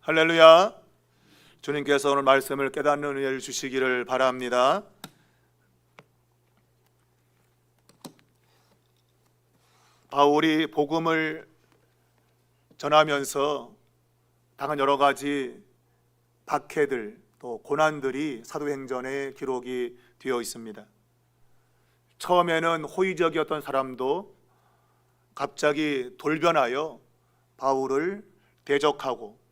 할렐루야. 주님께서 오늘 말씀을 깨닫는 은혜를 주시기를 바랍니다. 바울이 복음을 전하면서 당한 여러 가지 박해들 또 고난들이 사도행전에 기록이 되어 있습니다. 처음에는 호의적이었던 사람도 갑자기 돌변하여 바울을 대적하고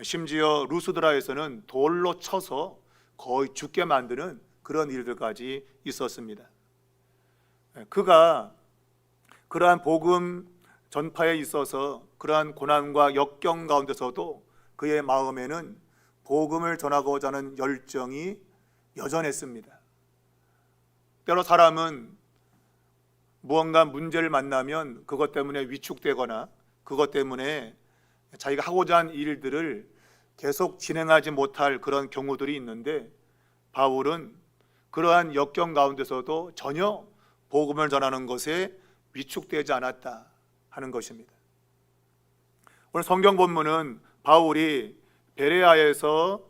심지어 루스드라에서는 돌로 쳐서 거의 죽게 만드는 그런 일들까지 있었습니다. 그가 그러한 복음 전파에 있어서 그러한 고난과 역경 가운데서도 그의 마음에는 복음을 전하고자 하는 열정이 여전했습니다. 때로 사람은 무언가 문제를 만나면 그것 때문에 위축되거나 그것 때문에 자기가 하고자 하는 일들을 계속 진행하지 못할 그런 경우들이 있는데, 바울은 그러한 역경 가운데서도 전혀 복음을 전하는 것에 위축되지 않았다 하는 것입니다. 오늘 성경 본문은 바울이 베레아에서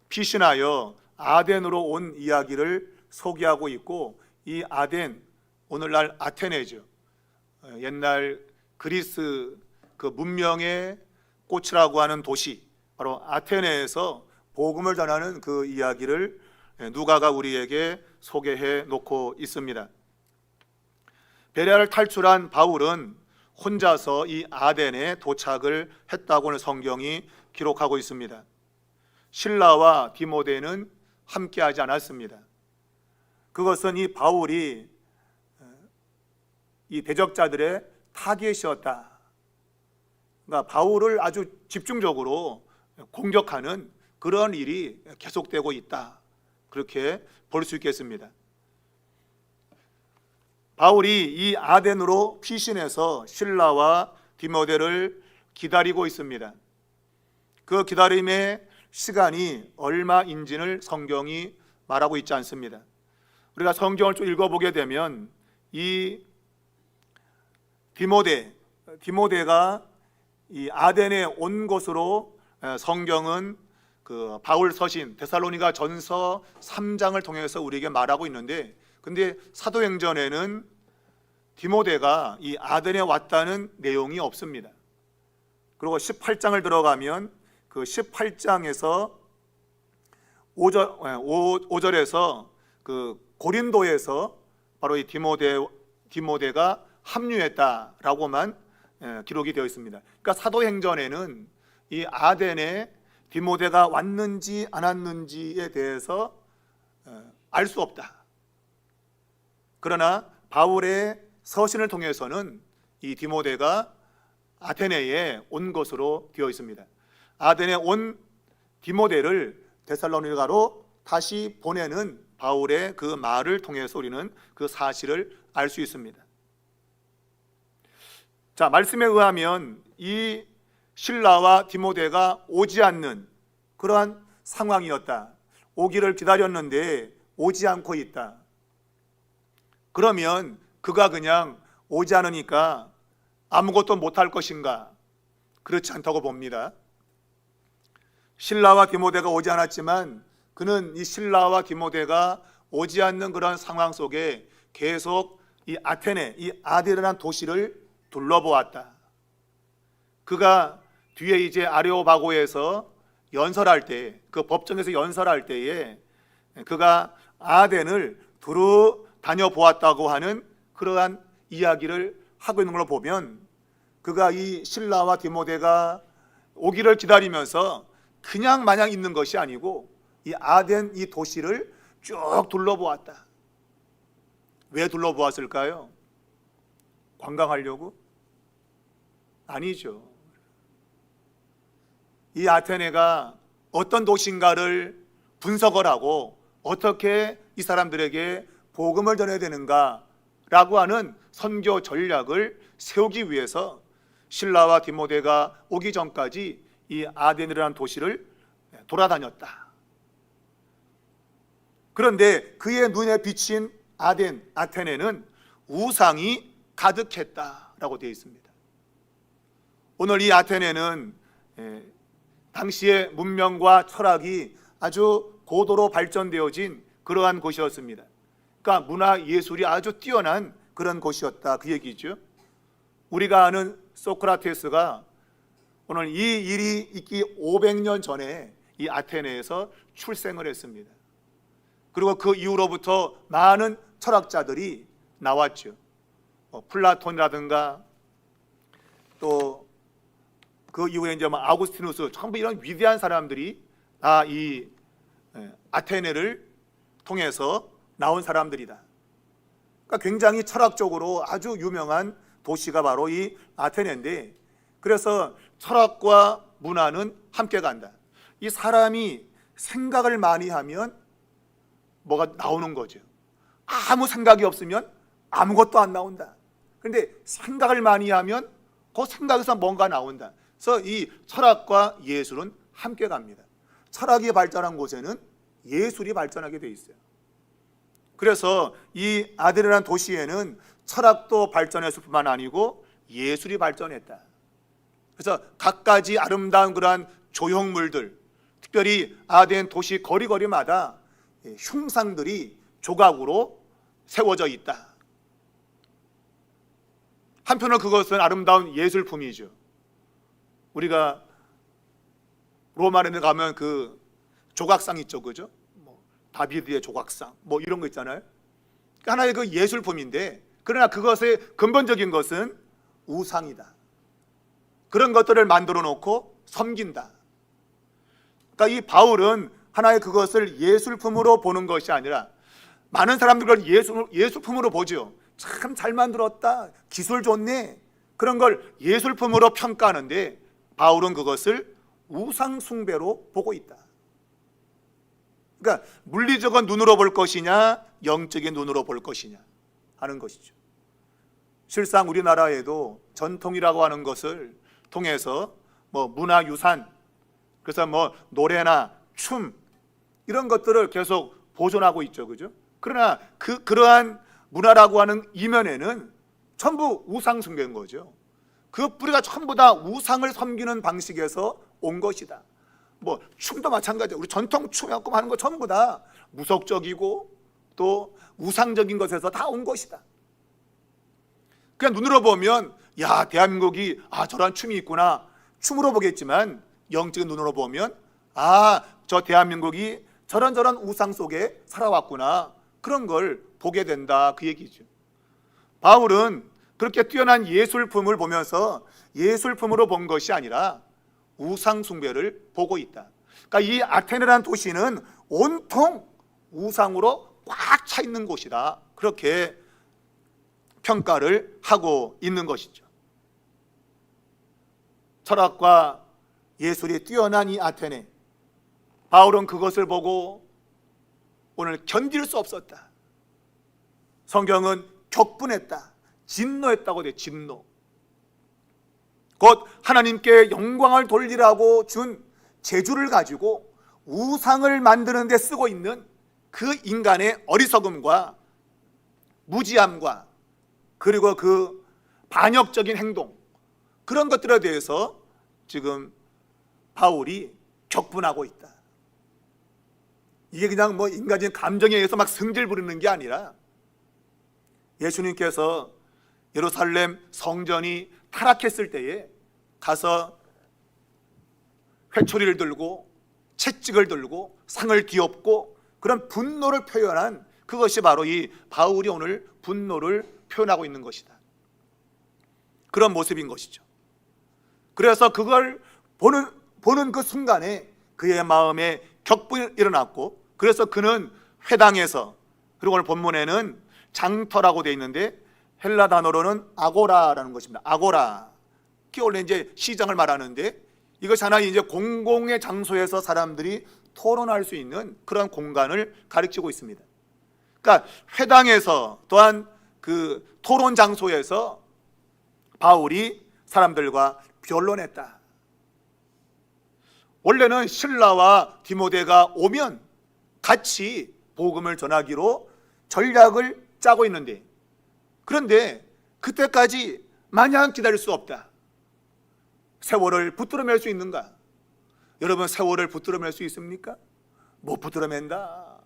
피신하여 아덴으로 온 이야기를 소개하고 있고, 이 아덴, 오늘날 아테네죠. 옛날 그리스 그 문명의 꽃이라고 하는 도시, 바로 아테네에서 복음을 전하는 그 이야기를 누가가 우리에게 소개해 놓고 있습니다. 베레아를 탈출한 바울은 혼자서 이 아덴에 도착을 했다고 오늘 성경이 기록하고 있습니다. 실라와 디모데는 함께하지 않았습니다. 그것은 이 바울이 이 대적자들의 타겟이었다. 그러니까 바울을 아주 집중적으로 공격하는 그런 일이 계속되고 있다, 그렇게 볼 수 있겠습니다. 바울이 이 아덴으로 피신해서 실라와 디모데를 기다리고 있습니다. 그 기다림의 시간이 얼마인지를 성경이 말하고 있지 않습니다. 우리가 성경을 좀 읽어보게 되면 이 디모데가 이 아덴에 온 것으로 성경은 그 바울 서신 데살로니가 전서 3장을 통해서 우리에게 말하고 있는데, 근데 사도행전에는 디모데가 이 아덴에 왔다는 내용이 없습니다. 그리고 18장을 들어가면 그 18장에서 5절에서 그 고린도에서 바로 이 디모데가 합류했다라고만 기록이 되어 있습니다. 그러니까 사도행전에는 이 아덴에 디모데가 왔는지 안 왔는지에 대해서 알 수 없다. 그러나 바울의 서신을 통해서는 이 디모데가 아테네에 온 것으로 되어 있습니다. 아덴에 온 디모데를 데살로니가로 다시 보내는 바울의 그 말을 통해서 우리는 그 사실을 알 수 있습니다. 자, 말씀에 의하면 이 실라와 디모데가 오지 않는 그러한 상황이었다. 오기를 기다렸는데 오지 않고 있다. 그러면 그가 그냥 오지 않으니까 아무것도 못할 것인가? 그렇지 않다고 봅니다. 실라와 디모데가 오지 않았지만 그는 이 실라와 디모데가 오지 않는 그런 상황 속에 계속 이 아테네, 이 아덴이라는 도시를 둘러보았다. 그가 뒤에 이제 아레오바고에서 연설할 때, 그 법정에서 연설할 때에 그가 아덴을 두루 다녀보았다고 하는 그러한 이야기를 하고 있는 걸 보면, 그가 이 실라와 디모데가 오기를 기다리면서 그냥 마냥 있는 것이 아니고 이 아덴 이 도시를 쭉 둘러보았다. 왜 둘러보았을까요? 관광하려고? 아니죠. 이 아테네가 어떤 도시인가를 분석을 하고 어떻게 이 사람들에게 복음을 전해야 되는가라고 하는 선교 전략을 세우기 위해서 실라와 디모데가 오기 전까지 이 아덴이라는 도시를 돌아다녔다. 그런데 그의 눈에 비친 아테네는 우상이 가득했다라고 되어 있습니다. 오늘 이 아테네는 당시의 문명과 철학이 아주 고도로 발전되어진 그러한 곳이었습니다. 그러니까 문화 예술이 아주 뛰어난 그런 곳이었다, 그 얘기죠. 우리가 아는 소크라테스가 오늘 이 일이 있기 500년 전에 이 아테네에서 출생을 했습니다. 그리고 그 이후로부터 많은 철학자들이 나왔죠. 플라톤이라든가 또 그 이후에 이제 아우구스티누스, 전부 이런 위대한 사람들이 다 이 아테네를 통해서 나온 사람들이다. 그러니까 굉장히 철학적으로 아주 유명한 도시가 바로 이 아테네인데, 그래서 철학과 문화는 함께 간다. 이 사람이 생각을 많이 하면 뭐가 나오는 거죠. 아무 생각이 없으면 아무것도 안 나온다. 그런데 생각을 많이 하면 그 생각에서 뭔가 나온다. 그래서 이 철학과 예술은 함께 갑니다. 철학이 발전한 곳에는 예술이 발전하게 돼 있어요. 그래서 이 아데르라는 도시에는 철학도 발전했을 뿐만 아니고 예술이 발전했다. 그래서 갖가지 아름다운 그러한 조형물들, 특별히 아덴 도시 거리거리마다 흉상들이 조각으로 세워져 있다. 한편으로 그것은 아름다운 예술품이죠. 우리가 로마에 가면 그 조각상 있죠, 그죠? 다비드의 조각상, 이런 거 있잖아요. 하나의 그 예술품인데, 그러나 그것의 근본적인 것은 우상이다. 그런 것들을 만들어 놓고 섬긴다. 그러니까 이 바울은 하나의 그것을 예술품으로 보는 것이 아니라, 많은 사람들은 예술품으로 보죠. 참 잘 만들었다, 기술 좋네, 그런 걸 예술품으로 평가하는데, 바울은 그것을 우상 숭배로 보고 있다. 그러니까 물리적인 눈으로 볼 것이냐, 영적인 눈으로 볼 것이냐 하는 것이죠. 실상 우리나라에도 전통이라고 하는 것을 통해서 문화유산, 그래서 노래나 춤 이런 것들을 계속 보존하고 있죠, 그죠? 그러나 그러한 문화라고 하는 이면에는 전부 우상 숭배인 거죠. 그 뿌리가 전부 다 우상을 섬기는 방식에서 온 것이다. 춤도 마찬가지야. 우리 전통 춤하고 하는 거 전부 다 무속적이고 또 우상적인 것에서 다 온 것이다. 그냥 눈으로 보면 야, 대한민국이 저런 춤이 있구나, 춤으로 보겠지만, 영적인 눈으로 보면 저 대한민국이 저런 우상 속에 살아왔구나, 그런 걸 보게 된다, 그 얘기죠. 바울은 그렇게 뛰어난 예술품을 보면서 예술품으로 본 것이 아니라 우상 숭배를 보고 있다. 그러니까 이 아테네라는 도시는 온통 우상으로 꽉 차 있는 곳이다, 그렇게 평가를 하고 있는 것이죠. 철학과 예술이 뛰어난 이 아테네, 바울은 그것을 보고 오늘 견딜 수 없었다. 성경은 격분했다, 진노했다고 돼. 진노. 곧 하나님께 영광을 돌리라고 준 재주를 가지고 우상을 만드는 데 쓰고 있는 그 인간의 어리석음과 무지함과 그리고 그 반역적인 행동, 그런 것들에 대해서 지금 바울이 격분하고 있다. 이게 그냥 인간적인 감정에 의해서 막 승질 부리는 게 아니라, 예수님께서 예루살렘 성전이 타락했을 때에 가서 회초리를 들고 채찍을 들고 상을 뒤엎고 그런 분노를 표현한, 그것이 바로 이 바울이 오늘 분노를 표현하고 있는 것이다. 그런 모습인 것이죠. 그래서 그걸 보는 그 순간에 그의 마음에 격분이 일어났고, 그래서 그는 회당에서, 그리고 오늘 본문에는 장터라고 되어 있는데 헬라 단어로는 아고라라는 것입니다. 아고라. 그게 원래 이제 시장을 말하는데, 이것이 하나의 이제 공공의 장소에서 사람들이 토론할 수 있는 그런 공간을 가리키고 있습니다. 그러니까 회당에서, 또한 그 토론 장소에서 바울이 사람들과 변론했다. 원래는 실라와 디모데가 오면 같이 복음을 전하기로 전략을 짜고 있는데, 그런데 그때까지 마냥 기다릴 수 없다. 세월을 붙들어 맬 수 있는가? 여러분 세월을 붙들어맬 수 있습니까? 못 붙들어맨다.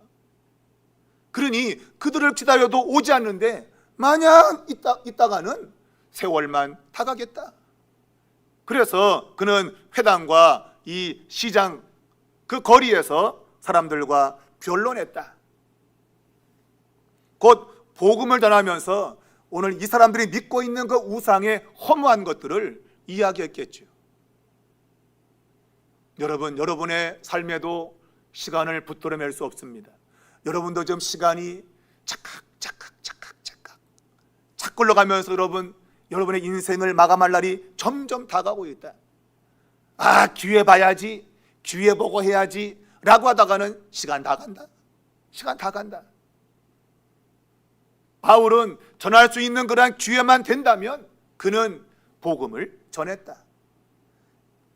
그러니 그들을 기다려도 오지 않는데 마냥 있다가는 세월만 다가겠다. 그래서 그는 회당과 이 시장 그 거리에서 사람들과 변론했다. 곧 복음을 전하면서 오늘 이 사람들이 믿고 있는 그 우상의 허무한 것들을 이야기했겠죠. 여러분, 여러분의 삶에도 시간을 붙들어맬 수 없습니다. 여러분도 좀 시간이 착각 흘러가면서 여러분의 인생을 마감할 날이 점점 다가오고 있다. 기회 봐야지, 기회 보고 해야지 라고 하다가는 시간 다 간다. 바울은 전할 수 있는 그러한 기회만 된다면 그는 복음을 전했다.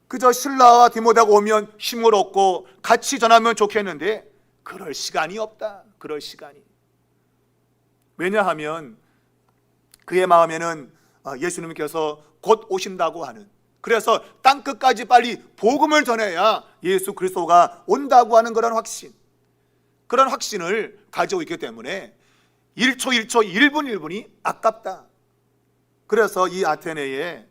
그저 실라와 디모데가 오면 힘을 얻고 같이 전하면 좋겠는데 그럴 시간이 없다. 그럴 시간이. 왜냐하면 그의 마음에는 예수님께서 곧 오신다고 하는, 그래서 땅끝까지 빨리 복음을 전해야 예수 그리스도가 온다고 하는 그런 확신을 가지고 있기 때문에 1초 1분 1분이 아깝다. 그래서 이 아테네에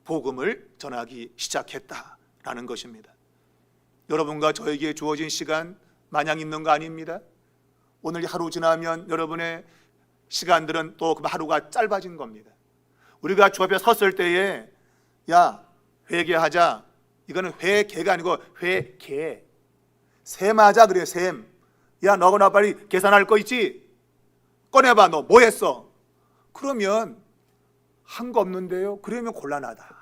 복음을 전하기 시작했다라는 것입니다. 여러분과 저에게 주어진 시간 마냥 있는 거 아닙니다. 오늘 하루 지나면 여러분의 시간들은 또 그 하루가 짧아진 겁니다. 우리가 주 앞에 섰을 때에 회개하자. 이거는 회개가 아니고 회개. 셈하자 그래요. 셈. 너거나 빨리 계산할 거 있지? 꺼내봐. 너 뭐 했어? 그러면 한 거 없는데요. 그러면 곤란하다.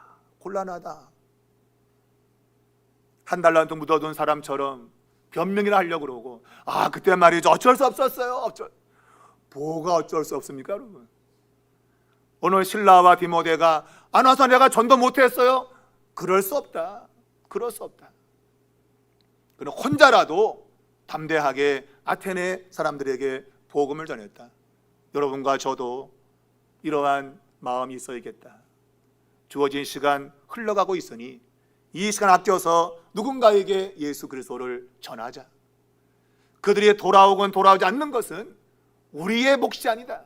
한 달란트 묻어둔 사람처럼 변명이나 하려고 그러고, 그때 말이죠. 어쩔 수 없었어요. 뭐가 어쩔 수 없습니까, 여러분? 오늘 실라와 디모데가 안 와서 내가 전도 못했어요? 그럴 수 없다. 그는 혼자라도 담대하게 아테네 사람들에게 복음을 전했다. 여러분과 저도 이러한 마음이 있어야겠다. 주어진 시간 흘러가고 있으니 이 시간 아껴서 누군가에게 예수 그리스도를 전하자. 그들이 돌아오건 돌아오지 않는 것은 우리의 몫이 아니다.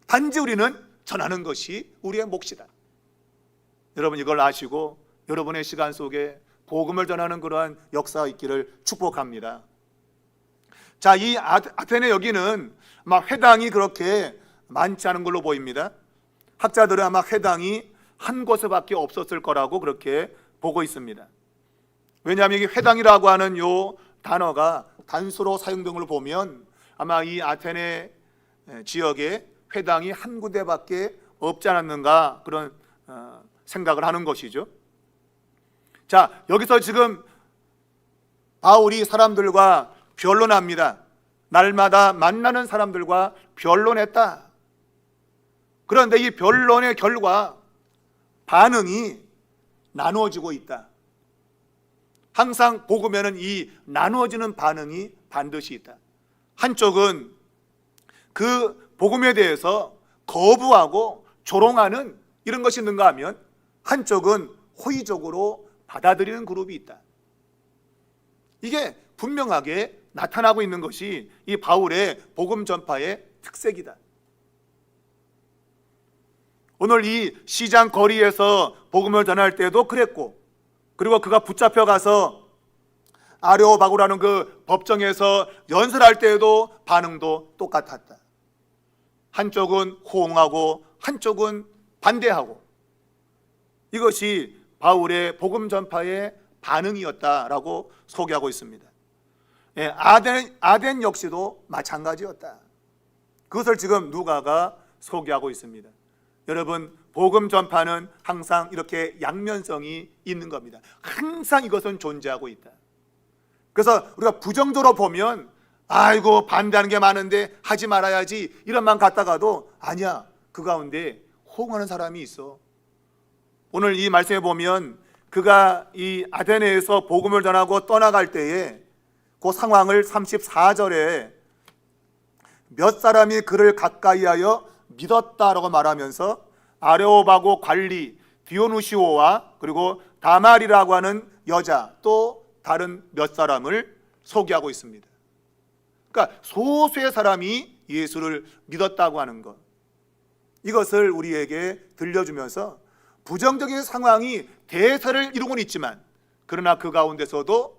단지 우리는 전하는 것이 우리의 몫이다. 여러분 이걸 아시고 여러분의 시간 속에 복음을 전하는 그러한 역사가 있기를 축복합니다. 자, 이 아테네 여기는 아마 회당이 그렇게 많지 않은 걸로 보입니다. 학자들은 아마 회당이 한 곳에밖에 없었을 거라고 그렇게 보고 있습니다. 왜냐하면 이게 회당이라고 하는 요 단어가 단수로 사용된 걸로 보면 아마 이 아테네 지역에 회당이 한 군데밖에 없지 않았는가 그런 생각을 하는 것이죠. 자, 여기서 지금 바울이 사람들과 변론합니다. 날마다 만나는 사람들과 변론했다. 그런데 이 변론의 결과 반응이 나누어지고 있다. 항상 복음에는 이 나누어지는 반응이 반드시 있다. 한쪽은 그 복음에 대해서 거부하고 조롱하는 이런 것이 있는가 하면 한쪽은 호의적으로 받아들이는 그룹이 있다. 이게 분명하게 나타나고 있는 것이 이 바울의 복음 전파의 특색이다. 오늘 이 시장 거리에서 복음을 전할 때도 그랬고, 그리고 그가 붙잡혀 가서 아레오바고라는 그 법정에서 연설할 때에도 반응도 똑같았다. 한쪽은 호응하고 한쪽은 반대하고, 이것이 바울의 복음 전파의 반응이었다라고 소개하고 있습니다. 아덴 역시도 마찬가지였다. 그것을 지금 누가가 소개하고 있습니다. 여러분, 복음 전파는 항상 이렇게 양면성이 있는 겁니다. 항상 이것은 존재하고 있다. 그래서 우리가 부정적으로 보면 아이고 반대하는 게 많은데 하지 말아야지 이런 마음 갖다가도 아니야, 그 가운데 호응하는 사람이 있어. 오늘 이 말씀에 보면 그가 이 아테네에서 복음을 전하고 떠나갈 때에 그 상황을 34절에 몇 사람이 그를 가까이하여 믿었다라고 말하면서 아레오바고 관리 디오누시오와 그리고 다말이라고 하는 여자 또 다른 몇 사람을 소개하고 있습니다. 그러니까 소수의 사람이 예수를 믿었다고 하는 것, 이것을 우리에게 들려주면서 부정적인 상황이 대세를 이루고는 있지만 그러나 그 가운데서도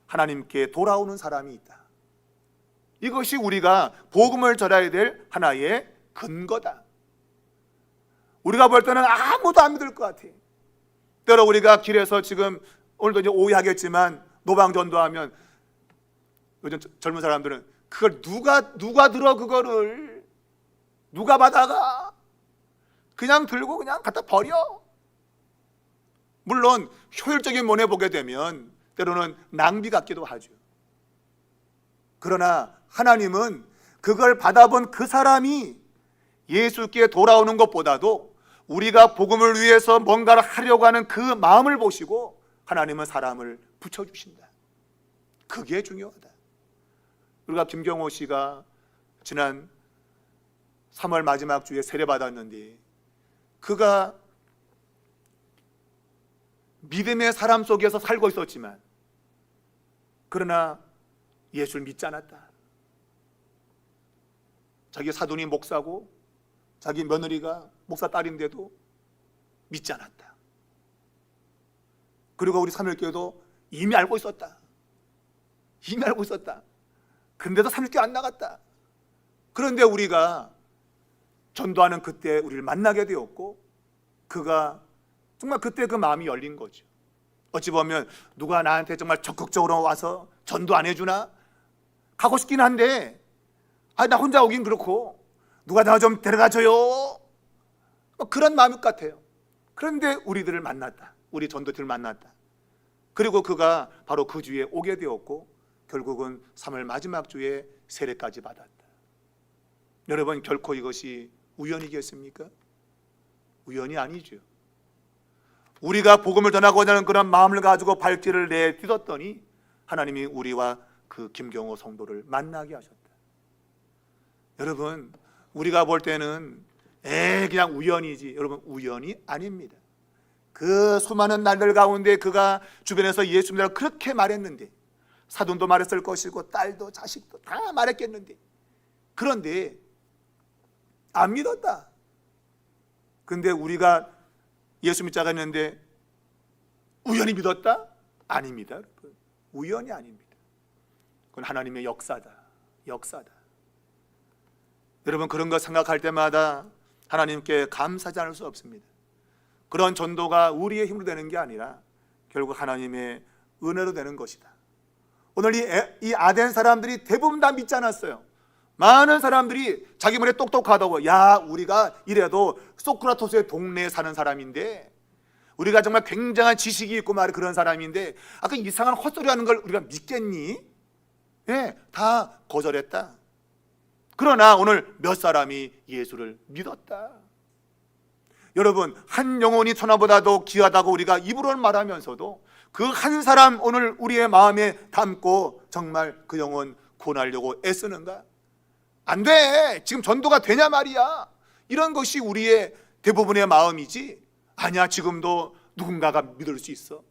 하나님께 돌아오는 사람이 있다. 이것이 우리가 복음을 전해야 될 하나의 근거다. 우리가 볼 때는 아무도 안 믿을 것 같아. 때로 우리가 길에서 지금 오늘도 이제 오해하겠지만 노방전도하면 요즘 젊은 사람들은 그걸 누가 들어, 그거를 누가 받아가? 그냥 들고 그냥 갖다 버려. 물론 효율적인 면에 보게 되면 때로는 낭비 같기도 하죠. 그러나 하나님은 그걸 받아본 그 사람이 예수께 돌아오는 것보다도 우리가 복음을 위해서 뭔가를 하려고 하는 그 마음을 보시고 하나님은 사람을 붙여주신다. 그게 중요하다. 우리가 김경호 씨가 지난 3월 마지막 주에 세례받았는데 그가 믿음의 사람 속에서 살고 있었지만 그러나 예수를 믿지 않았다. 자기 사돈이 목사고 자기 며느리가 목사 딸인데도 믿지 않았다. 그리고 우리 삼일교회도 이미 알고 있었다. 이미 알고 있었다. 근데도 삼일교회 안 나갔다. 그런데 우리가 전도하는 그때 우리를 만나게 되었고 그가 정말 그때 그 마음이 열린 거죠. 어찌 보면 누가 나한테 정말 적극적으로 와서 전도 안 해주나? 가고 싶긴 한데 나 혼자 오긴 그렇고 누가 나 좀 데려가줘요. 그런 마음 같아요. 그런데 우리들을 만났다. 우리 전도팀을 만났다. 그리고 그가 바로 그 주에 오게 되었고 결국은 3월 마지막 주에 세례까지 받았다. 여러분, 결코 이것이 우연이겠습니까? 우연이 아니죠. 우리가 복음을 전하고자 하는 그런 마음을 가지고 발길을 내딛었더니 하나님이 우리와 그 김경호 성도를 만나게 하셨다. 여러분, 우리가 볼 때는 그냥 우연이지. 여러분, 우연이 아닙니다. 그 수많은 날들 가운데 그가 주변에서 예수 믿으라고 그렇게 말했는데 사돈도 말했을 것이고 딸도 자식도 다 말했겠는데 그런데 안 믿었다. 근데 우리가 예수 믿자가 했는데 우연히 믿었다? 아닙니다. 여러분. 우연이 아닙니다. 그건 하나님의 역사다. 역사다. 여러분, 그런 거 생각할 때마다 하나님께 감사하지 않을 수 없습니다. 그런 전도가 우리의 힘으로 되는 게 아니라 결국 하나님의 은혜로 되는 것이다. 오늘 이 아덴 사람들이 대부분 다 믿지 않았어요. 많은 사람들이 자기 머리에 똑똑하다고, 야, 우리가 이래도 소크라토스의 동네에 사는 사람인데 우리가 정말 굉장한 지식이 있고 말이 그런 사람인데 아까 이상한 헛소리 하는 걸 우리가 믿겠니? 다 거절했다. 그러나 오늘 몇 사람이 예수를 믿었다. 여러분, 한 영혼이 천하보다도 귀하다고 우리가 입으로 말하면서도 그 한 사람 오늘 우리의 마음에 담고 정말 그 영혼 구원하려고 애쓰는가? 안 돼. 지금 전도가 되냐 말이야. 이런 것이 우리의 대부분의 마음이지. 아니야, 지금도 누군가가 믿을 수 있어.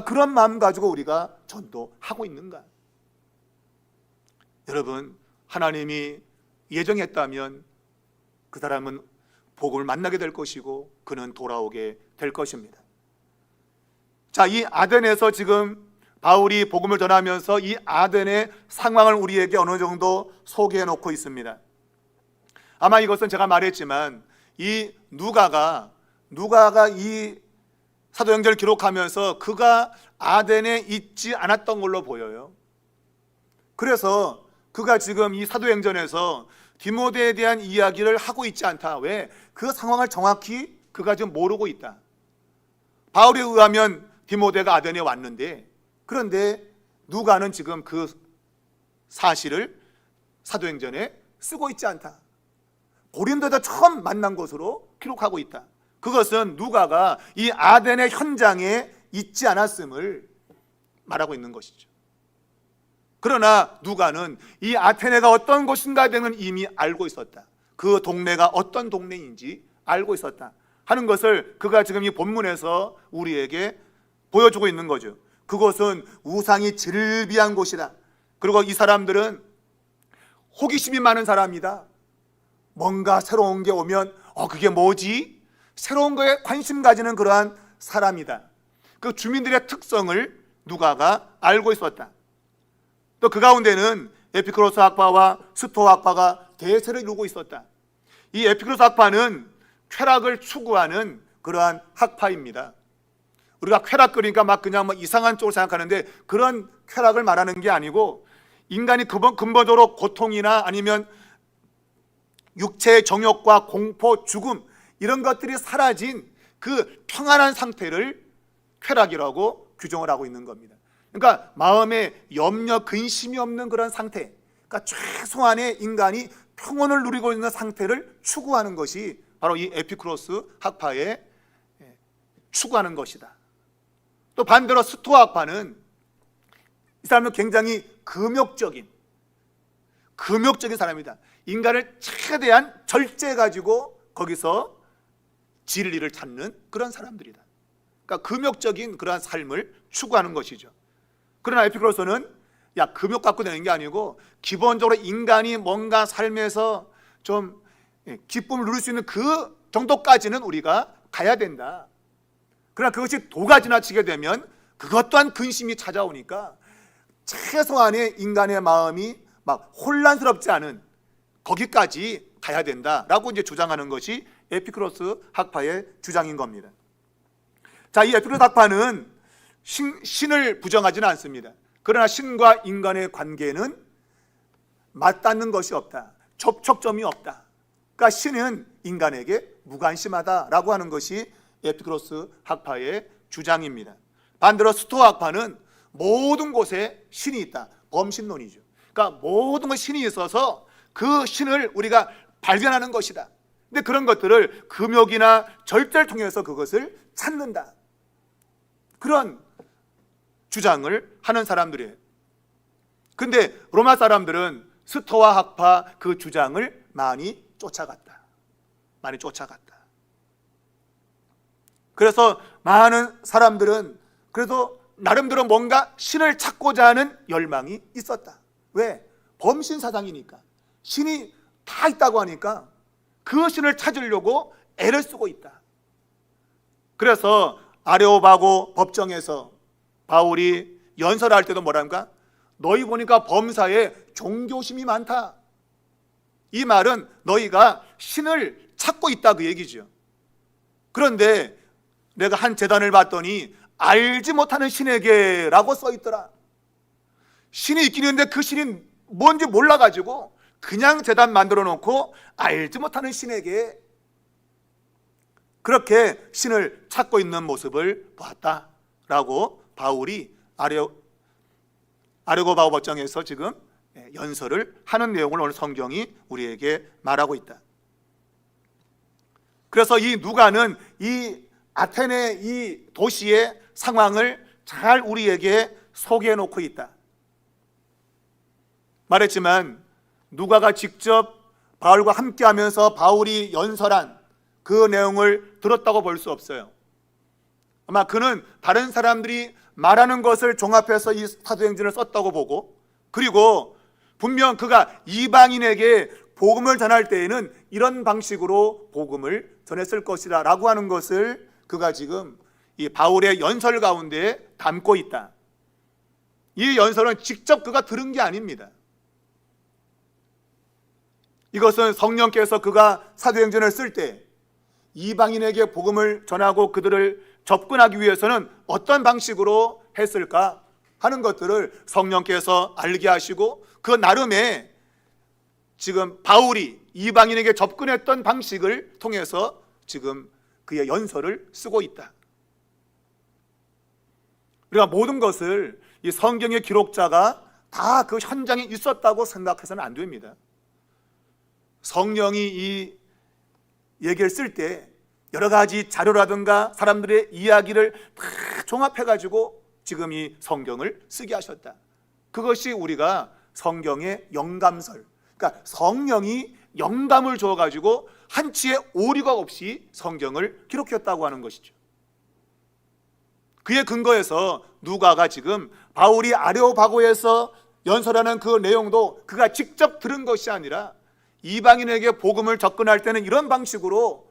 그런 마음 가지고 우리가 전도하고 있는가? 여러분, 하나님이 예정했다면 그 사람은 복음을 만나게 될 것이고 그는 돌아오게 될 것입니다. 자, 이 아덴에서 지금 바울이 복음을 전하면서 이 아덴의 상황을 우리에게 어느 정도 소개해 놓고 있습니다. 아마 이것은 제가 말했지만 이 누가가 이 사도행전을 기록하면서 그가 아덴에 있지 않았던 걸로 보여요. 그래서 그가 지금 이 사도행전에서 디모데에 대한 이야기를 하고 있지 않다. 왜? 그 상황을 정확히 그가 지금 모르고 있다. 바울에 의하면 디모데가 아덴에 왔는데 그런데 누가는 지금 그 사실을 사도행전에 쓰고 있지 않다. 고린도에서 처음 만난 것으로 기록하고 있다. 그것은 누가가 이 아덴의 현장에 있지 않았음을 말하고 있는 것이죠. 그러나 누가는 이 아테네가 어떤 곳인가에 대해서는 이미 알고 있었다. 그 동네가 어떤 동네인지 알고 있었다 하는 것을 그가 지금 이 본문에서 우리에게 보여주고 있는 거죠. 그곳은 우상이 즐비한 곳이다. 그리고 이 사람들은 호기심이 많은 사람이다. 뭔가 새로운 게 오면 그게 뭐지? 새로운 거에 관심 가지는 그러한 사람이다. 그 주민들의 특성을 누가가 알고 있었다. 또 그 가운데는 에피쿠로스 학파와 스토아 학파가 대세를 이루고 있었다. 이 에피쿠로스 학파는 쾌락을 추구하는 그러한 학파입니다. 우리가 쾌락 그러니까 막 그냥 이상한 쪽으로 생각하는데 그런 쾌락을 말하는 게 아니고 인간이 근본적으로 고통이나 아니면 육체의 정욕과 공포, 죽음 이런 것들이 사라진 그 평안한 상태를 쾌락이라고 규정을 하고 있는 겁니다. 그러니까 마음에 염려, 근심이 없는 그런 상태, 그러니까 최소한의 인간이 평온을 누리고 있는 상태를 추구하는 것이 바로 이 에피쿠로스 학파의 추구하는 것이다. 또 반대로 스토아 학파는 이 사람은 굉장히 금욕적인 사람이다. 인간을 최대한 절제해 가지고 거기서 진리를 찾는 그런 사람들이다. 그러니까 금욕적인 그러한 삶을 추구하는 것이죠. 그러나 에피쿠로스는 금욕 갖고 되는 게 아니고 기본적으로 인간이 뭔가 삶에서 좀 기쁨을 누릴 수 있는 그 정도까지는 우리가 가야 된다. 그러나 그것이 도가 지나치게 되면 그것 또한 근심이 찾아오니까 최소한의 인간의 마음이 막 혼란스럽지 않은 거기까지 가야 된다라고 이제 주장하는 것이 에피쿠로스 학파의 주장인 겁니다. 자, 이 에피쿠로스 학파는 신을 부정하지는 않습니다. 그러나 신과 인간의 관계는 맞닿는 것이 없다. 접촉점이 없다. 그러니까 신은 인간에게 무관심하다라고 하는 것이 에피쿠로스 학파의 주장입니다. 반대로 스토아 학파는 모든 곳에 신이 있다. 범신론이죠. 그러니까 모든 것에 신이 있어서 그 신을 우리가 발견하는 것이다. 근데 그런 것들을 금욕이나 절제를 통해서 그것을 찾는다. 그런 주장을 하는 사람들이에요. 근데 로마 사람들은 스토아 학파 그 주장을 많이 쫓아갔다. 그래서 많은 사람들은 그래도 나름대로 뭔가 신을 찾고자 하는 열망이 있었다. 왜? 범신 사상이니까. 신이 다 있다고 하니까 그 신을 찾으려고 애를 쓰고 있다. 그래서 아레오바고 법정에서 바울이 연설할 때도 뭐랍니까? 너희 보니까 범사에 종교심이 많다. 이 말은 너희가 신을 찾고 있다 그 얘기죠. 그런데 내가 한 제단을 봤더니 알지 못하는 신에게 라고 써있더라. 신이 있긴 있는데 그 신이 뭔지 몰라가지고 그냥 제단 만들어 놓고 알지 못하는 신에게 그렇게 신을 찾고 있는 모습을 보았다라고 바울이 아레고바고 법정에서 지금 연설을 하는 내용을 오늘 성경이 우리에게 말하고 있다. 그래서 이 누가는 이 아테네 이 도시의 상황을 잘 우리에게 소개해 놓고 있다. 말했지만 누가가 직접 바울과 함께하면서 바울이 연설한 그 내용을 들었다고 볼 수 없어요. 아마 그는 다른 사람들이 말하는 것을 종합해서 이 사도행전을 썼다고 보고, 그리고 분명 그가 이방인에게 복음을 전할 때에는 이런 방식으로 복음을 전했을 것이다 라고 하는 것을 그가 지금 이 바울의 연설 가운데 담고 있다. 이 연설은 직접 그가 들은 게 아닙니다. 이것은 성령께서 그가 사도행전을 쓸 때 이방인에게 복음을 전하고 그들을 접근하기 위해서는 어떤 방식으로 했을까 하는 것들을 성령께서 알게 하시고 그 나름의 지금 바울이 이방인에게 접근했던 방식을 통해서 지금 그의 연설을 쓰고 있다. 우리가 모든 것을 이 성경의 기록자가 다 그 현장에 있었다고 생각해서는 안 됩니다. 성령이 이 얘기를 쓸 때 여러 가지 자료라든가 사람들의 이야기를 다 종합해가지고 지금 이 성경을 쓰게 하셨다. 그것이 우리가 성경의 영감설, 그러니까 성령이 영감을 줘가지고 한치의 오류가 없이 성경을 기록했다고 하는 것이죠. 그의 근거에서 누가가 지금 바울이 아레오파고에서 연설하는 그 내용도 그가 직접 들은 것이 아니라 이방인에게 복음을 접근할 때는 이런 방식으로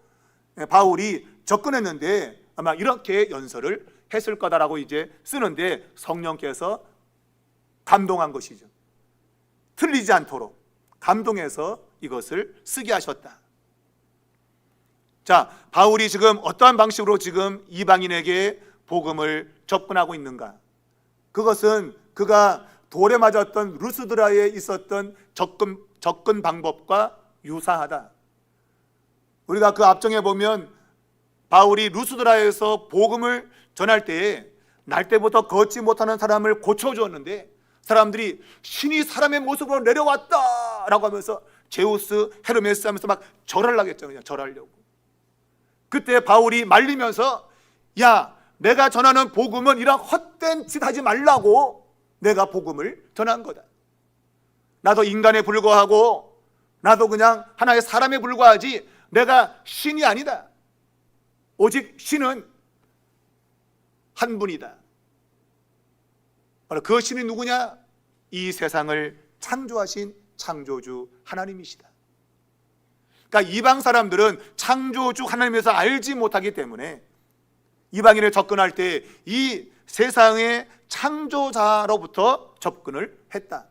바울이 접근했는데 아마 이렇게 연설을 했을 거다라고 이제 쓰는데 성령께서 감동한 것이죠. 틀리지 않도록 감동해서 이것을 쓰게 하셨다. 자, 바울이 지금 어떠한 방식으로 지금 이방인에게 복음을 접근하고 있는가? 그것은 그가 돌에 맞았던 루스드라에 있었던 접근 방법과 유사하다. 우리가 그 앞정에 보면 바울이 루스드라에서 복음을 전할 때에 날 때부터 걷지 못하는 사람을 고쳐주었는데 사람들이 신이 사람의 모습으로 내려왔다 라고 하면서 제우스, 헤르메스 하면서 막 절하려고 했죠. 그냥 절하려고. 그때 바울이 말리면서 야, 내가 전하는 복음은 이런 헛된 짓 하지 말라고 내가 복음을 전한 거다. 나도 인간에 불과하고 나도 그냥 하나의 사람에 불과하지 내가 신이 아니다. 오직 신은 한 분이다. 바로 그 신이 누구냐? 이 세상을 창조하신 창조주 하나님이시다. 그러니까 이방 사람들은 창조주 하나님에서 알지 못하기 때문에 이방인을 접근할 때 이 세상의 창조자로부터 접근을 했다.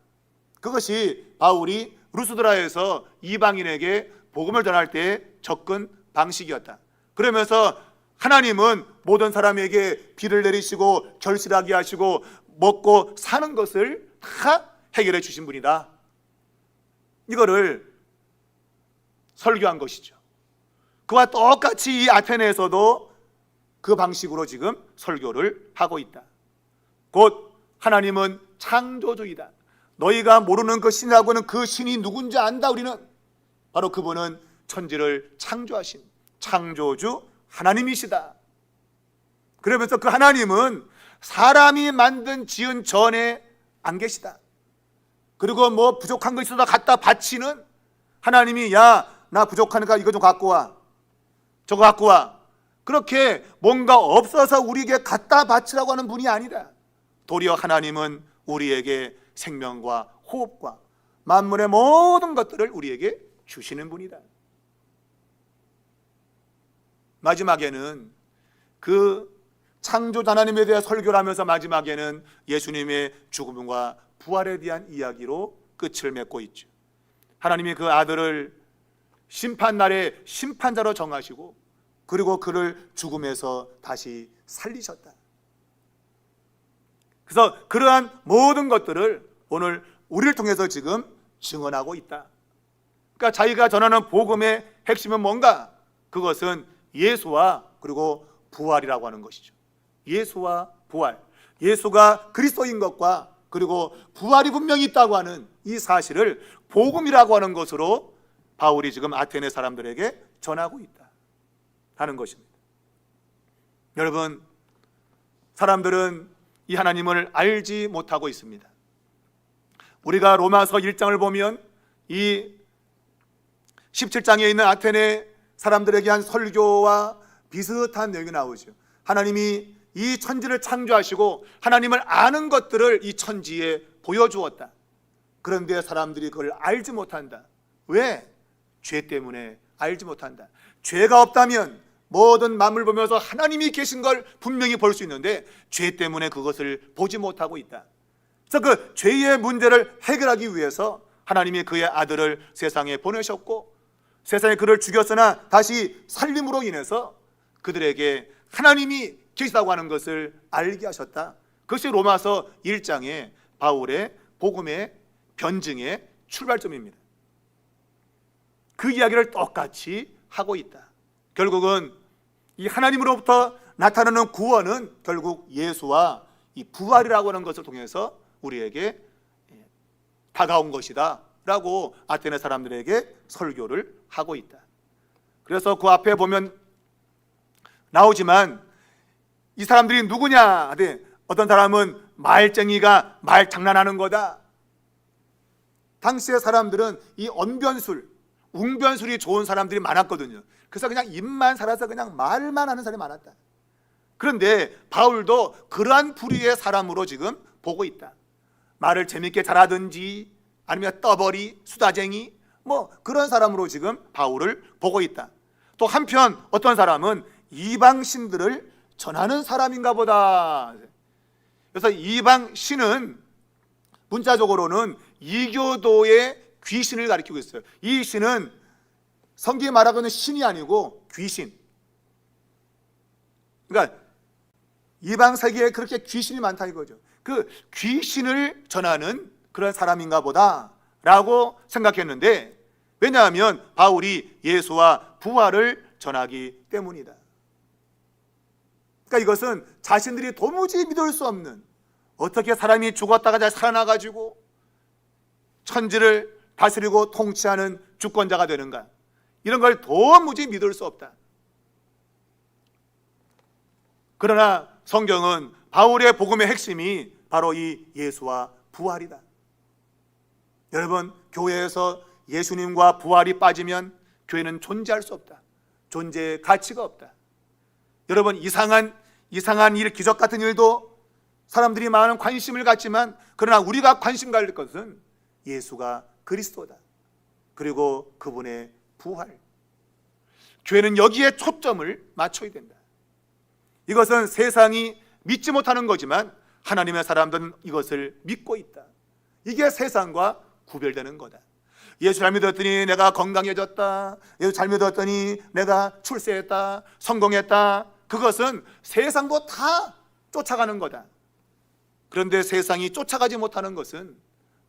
그것이 바울이 루스드라에서 이방인에게 복음을 전할 때의 접근 방식이었다. 그러면서 하나님은 모든 사람에게 비를 내리시고 결실하게 하시고 먹고 사는 것을 다 해결해 주신 분이다. 이거를 설교한 것이죠. 그와 똑같이 이 아테네에서도 그 방식으로 지금 설교를 하고 있다. 곧 하나님은 창조주이다. 너희가 모르는 그 신이라고는 그 신이 누군지 안다. 우리는 바로 그분은 천지를 창조하신 창조주 하나님이시다. 그러면서 그 하나님은 사람이 만든 지은 전에 안 계시다. 그리고 뭐 부족한 거 있어도 갖다 바치는 하나님이 야, 나 부족하니까 이거 좀 갖고 와, 저거 갖고 와, 그렇게 뭔가 없어서 우리에게 갖다 바치라고 하는 분이 아니다. 도리어 하나님은 우리에게 생명과 호흡과 만물의 모든 것들을 우리에게 주시는 분이다. 마지막에는 그 창조자 하나님에 대해 설교를 하면서 마지막에는 예수님의 죽음과 부활에 대한 이야기로 끝을 맺고 있죠. 하나님이 그 아들을 심판날에 심판자로 정하시고 그리고 그를 죽음에서 다시 살리셨다. 그래서 그러한 모든 것들을 오늘 우리를 통해서 지금 증언하고 있다. 그러니까 자기가 전하는 복음의 핵심은 뭔가? 그것은 예수와 그리고 부활이라고 하는 것이죠. 예수와 부활, 예수가 그리스도인 것과 그리고 부활이 분명히 있다고 하는 이 사실을 복음이라고 하는 것으로 바울이 지금 아테네 사람들에게 전하고 있다 하는 것입니다. 여러분, 사람들은 이 하나님을 알지 못하고 있습니다. 우리가 로마서 1장을 보면 이 17장에 있는 아테네 사람들에게 한 설교와 비슷한 내용이 나오죠. 하나님이 이 천지를 창조하시고 하나님을 아는 것들을 이 천지에 보여주었다. 그런데 사람들이 그걸 알지 못한다. 왜? 죄 때문에 알지 못한다. 죄가 없다면 모든 만물 보면서 하나님이 계신 걸 분명히 볼 수 있는데 죄 때문에 그것을 보지 못하고 있다. 그래서 그 죄의 문제를 해결하기 위해서 하나님이 그의 아들을 세상에 보내셨고 세상에 그를 죽였으나 다시 살림으로 인해서 그들에게 하나님이 계시다고 하는 것을 알게 하셨다. 그것이 로마서 1장의 바울의 복음의 변증의 출발점입니다. 그 이야기를 똑같이 하고 있다. 결국은 이 하나님으로부터 나타나는 구원은 결국 예수와 이 부활이라고 하는 것을 통해서 우리에게 다가온 것이다 라고 아테네 사람들에게 설교를 하고 있다. 그래서 그 앞에 보면 나오지만 이 사람들이 누구냐? 어떤 사람은 말쟁이가 말 장난하는 거다. 당시의 사람들은 이 언변술, 웅변술이 좋은 사람들이 많았거든요. 그래서 그냥 입만 살아서 그냥 말만 하는 사람이 많았다. 그런데 바울도 그러한 부류의 사람으로 지금 보고 있다. 말을 재밌게 잘하든지 아니면 떠벌이, 수다쟁이 뭐 그런 사람으로 지금 바울을 보고 있다. 또 한편 어떤 사람은 이방신들을 전하는 사람인가 보다. 그래서 이방신은 문자적으로는 이교도의 귀신을 가리키고 있어요. 이 신은 성경에 말하고 있는 신이 아니고 귀신. 그러니까 이방 세계에 그렇게 귀신이 많다 이거죠. 그 귀신을 전하는 그런 사람인가 보다라고 생각했는데, 왜냐하면 바울이 예수와 부활을 전하기 때문이다. 그러니까 이것은 자신들이 도무지 믿을 수 없는, 어떻게 사람이 죽었다가 잘 살아나가지고 천지를 다스리고 통치하는 주권자가 되는가, 이런 걸 도무지 믿을 수 없다. 그러나 성경은 바울의 복음의 핵심이 바로 이 예수와 부활이다. 여러분, 교회에서 예수님과 부활이 빠지면 교회는 존재할 수 없다. 존재의 가치가 없다. 여러분, 이상한 일, 기적 같은 일도 사람들이 많은 관심을 갖지만, 그러나 우리가 관심 가질 것은 예수가 그리스도다. 그리고 그분의 부활. 교회는 여기에 초점을 맞춰야 된다. 이것은 세상이 믿지 못하는 거지만 하나님의 사람들은 이것을 믿고 있다. 이게 세상과 구별되는 거다. 예수 잘 믿었더니 내가 건강해졌다, 예수 잘 믿었더니 내가 출세했다, 성공했다, 그것은 세상도 다 쫓아가는 거다. 그런데 세상이 쫓아가지 못하는 것은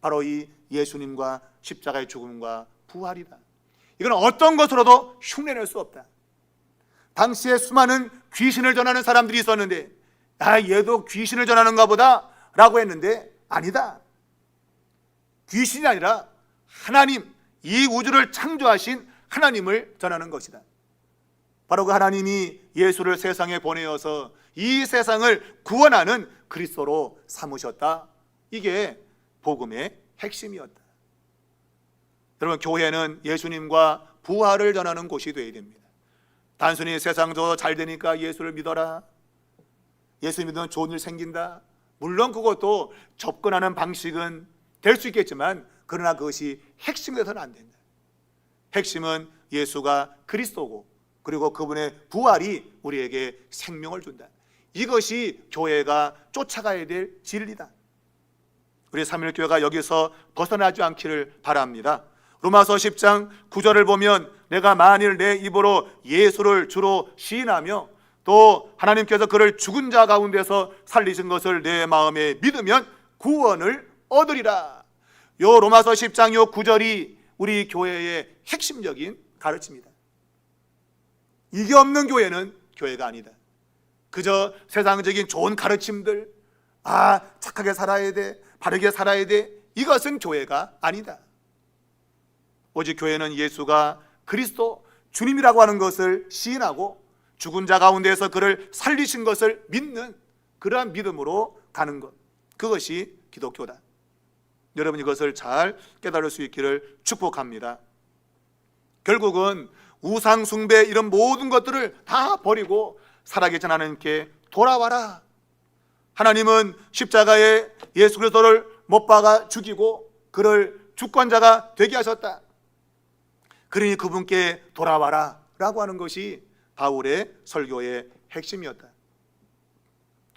바로 이 예수님과 십자가의 죽음과 부활이다. 이건 어떤 것으로도 흉내낼 수 없다. 당시에 수많은 귀신을 전하는 사람들이 있었는데, 얘도 귀신을 전하는가 보다 라고 했는데 아니다. 귀신이 아니라 하나님, 이 우주를 창조하신 하나님을 전하는 것이다. 바로 그 하나님이 예수를 세상에 보내어서 이 세상을 구원하는 그리스도로 삼으셨다. 이게 복음의 핵심이었다. 여러분, 교회는 예수님과 부활을 전하는 곳이 되어야 됩니다. 단순히 세상도 잘 되니까 예수를 믿어라, 예수 믿으면 좋은 일 생긴다, 물론 그것도 접근하는 방식은 될 수 있겠지만, 그러나 그것이 핵심이 되어서는 안 된다. 핵심은 예수가 그리스도고, 그리고 그분의 부활이 우리에게 생명을 준다. 이것이 교회가 쫓아가야 될 진리다. 우리 삼일교회가 여기서 벗어나지 않기를 바랍니다. 로마서 10장 9절을 보면, 내가 만일 내 입으로 예수를 주로 시인하며 또 하나님께서 그를 죽은 자 가운데서 살리신 것을 내 마음에 믿으면 구원을 얻으리라. 요 로마서 10장 요 9절이 우리 교회의 핵심적인 가르침이다. 이게 없는 교회는 교회가 아니다. 그저 세상적인 좋은 가르침들, 착하게 살아야 돼, 바르게 살아야 돼, 이것은 교회가 아니다. 오직 교회는 예수가 그리스도 주님이라고 하는 것을 시인하고 죽은 자 가운데에서 그를 살리신 것을 믿는 그러한 믿음으로 가는 것, 그것이 기독교다. 여러분, 이것을 잘 깨달을 수 있기를 축복합니다. 결국은 우상 숭배, 이런 모든 것들을 다 버리고 살아계신 하나님께 돌아와라. 하나님은 십자가에 예수 그리스도를 못 박아 죽이고 그를 주권자가 되게 하셨다. 그러니 그분께 돌아와라 라고 하는 것이 바울의 설교의 핵심이었다.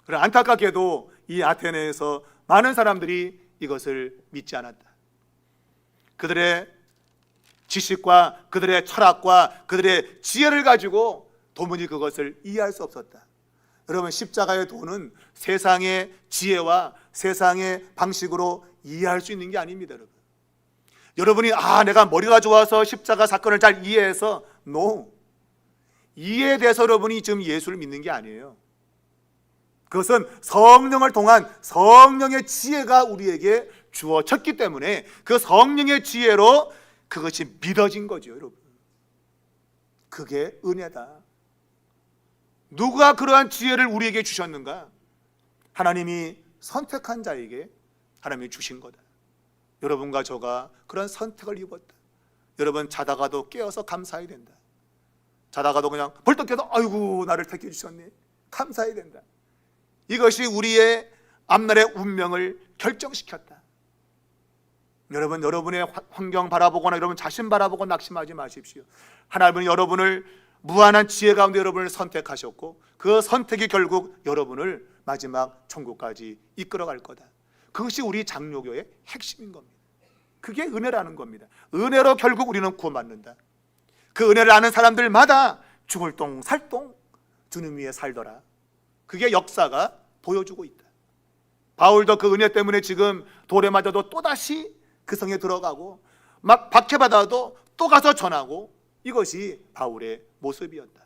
그러나 안타깝게도 이 아테네에서 많은 사람들이 이것을 믿지 않았다. 그들의 지식과 그들의 철학과 그들의 지혜를 가지고 도무지 그것을 이해할 수 없었다. 여러분, 십자가의 도는 세상의 지혜와 세상의 방식으로 이해할 수 있는 게 아닙니다. 여러분이 내가 머리가 좋아서 십자가 사건을 잘 이해해서, 이해돼서 여러분이 지금 예수를 믿는 게 아니에요. 그것은 성령을 통한 성령의 지혜가 우리에게 주어졌기 때문에 그 성령의 지혜로 그것이 믿어진 거죠, 여러분. 그게 은혜다. 누가 그러한 지혜를 우리에게 주셨는가? 하나님이 선택한 자에게 하나님이 주신 거다. 여러분과 저가 그런 선택을 입었다. 여러분, 자다가도 깨어서 감사해야 된다. 자다가도 그냥 벌떡 깨서 아이고 나를 택해 주셨네, 감사해야 된다. 이것이 우리의 앞날의 운명을 결정시켰다. 여러분, 여러분의 환경 바라보거나 여러분 자신 바라보고 낙심하지 마십시오. 하나님은 여러분을 무한한 지혜 가운데 여러분을 선택하셨고 그 선택이 결국 여러분을 마지막 천국까지 이끌어갈 거다. 그것이 우리 장로교의 핵심인 겁니다. 그게 은혜라는 겁니다. 은혜로 결국 우리는 구원받는다. 그 은혜를 아는 사람들마다 죽을 똥 살똥 주님 위에 살더라. 그게 역사가 보여주고 있다. 바울도 그 은혜 때문에 지금 돌에 맞아도 또다시 그 성에 들어가고 막 박해받아도 또 가서 전하고, 이것이 바울의 모습이었다.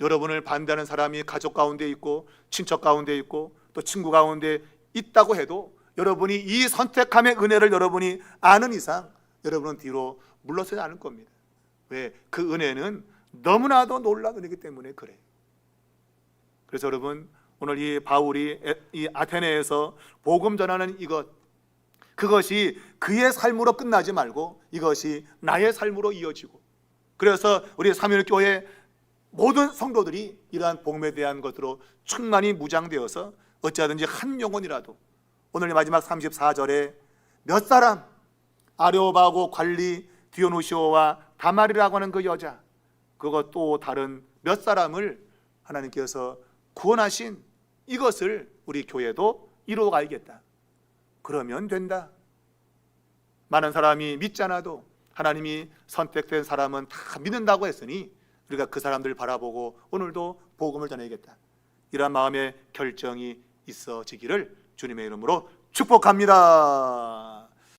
여러분을 반대하는 사람이 가족 가운데 있고 친척 가운데 있고 또 친구 가운데 있다고 해도 여러분이 이 선택함의 은혜를 여러분이 아는 이상 여러분은 뒤로 물러서지 않을 겁니다. 왜? 그 은혜는 너무나도 놀라운 은혜이기 때문에 그래. 그래서 여러분, 오늘 이 바울이 이 아테네에서 복음 전하는 그것이 그의 삶으로 끝나지 말고 이것이 나의 삶으로 이어지고, 그래서 우리 삼일교회 모든 성도들이 이러한 복음에 대한 것으로 충만히 무장되어서 어찌하든지 한 영혼이라도 오늘 마지막 34절에 몇 사람, 아레오바고 관리 디오누시오와 다말이라고 하는 그 여자, 그것 또 다른 몇 사람을 하나님께서 구원하신 이것을 우리 교회도 이루어가야겠다. 그러면 된다. 많은 사람이 믿지 않아도 하나님이 선택된 사람은 다 믿는다고 했으니 우리가 그 사람들을 바라보고 오늘도 복음을 전해야겠다. 이러한 마음의 결정이 있어지기를 주님의 이름으로 축복합니다.